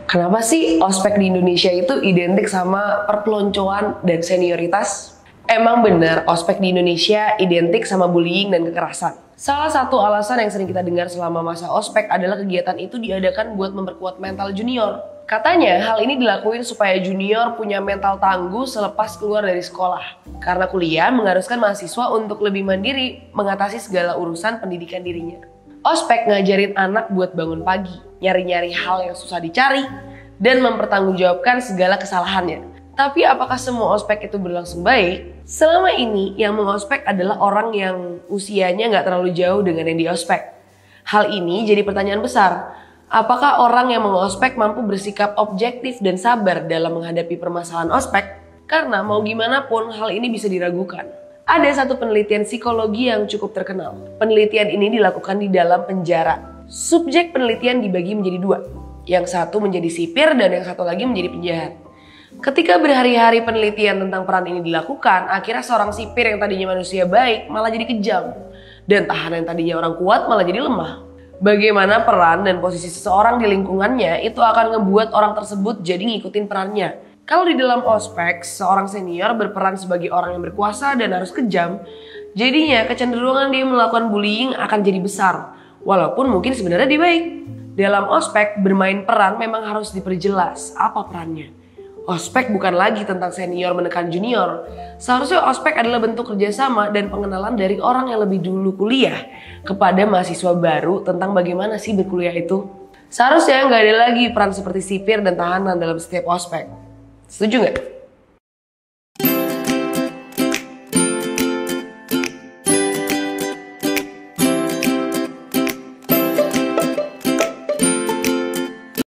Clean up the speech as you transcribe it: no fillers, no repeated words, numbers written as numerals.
Kenapa sih ospek di Indonesia itu identik sama perpeloncoan dan senioritas? Emang benar ospek di Indonesia identik sama bullying dan kekerasan. Salah satu alasan yang sering kita dengar selama masa ospek adalah kegiatan itu diadakan buat memperkuat mental junior. Katanya hal ini dilakuin supaya junior punya mental tangguh selepas keluar dari sekolah. Karena kuliah mengharuskan mahasiswa untuk lebih mandiri mengatasi segala urusan pendidikan dirinya. Ospek ngajarin anak buat bangun pagi, nyari-nyari hal yang susah dicari, dan mempertanggungjawabkan segala kesalahannya. Tapi apakah semua ospek itu berlangsung baik? Selama ini yang mengospek adalah orang yang usianya nggak terlalu jauh dengan yang diospek. Hal ini jadi pertanyaan besar. Apakah orang yang mengospek mampu bersikap objektif dan sabar dalam menghadapi permasalahan ospek? Karena mau gimana pun hal ini bisa diragukan. Ada satu penelitian psikologi yang cukup terkenal. Penelitian ini dilakukan di dalam penjara. Subjek penelitian dibagi menjadi dua. Yang satu menjadi sipir dan yang satu lagi menjadi penjahat. Ketika berhari-hari penelitian tentang peran ini dilakukan, akhirnya seorang sipir yang tadinya manusia baik malah jadi kejam. Dan tahanan yang tadinya orang kuat malah jadi lemah. Bagaimana peran dan posisi seseorang di lingkungannya itu akan ngebuat orang tersebut jadi ngikutin perannya. Kalau di dalam ospek, seorang senior berperan sebagai orang yang berkuasa dan harus kejam, jadinya kecenderungan dia melakukan bullying akan jadi besar, walaupun mungkin sebenarnya dia baik. Dalam ospek, bermain peran memang harus diperjelas apa perannya. Ospek bukan lagi tentang senior menekan junior. Seharusnya ospek adalah bentuk kerjasama dan pengenalan dari orang yang lebih dulu kuliah kepada mahasiswa baru tentang bagaimana sih berkuliah itu. Seharusnya nggak ada lagi peran seperti sipir dan tahanan dalam setiap ospek. Setuju nggak?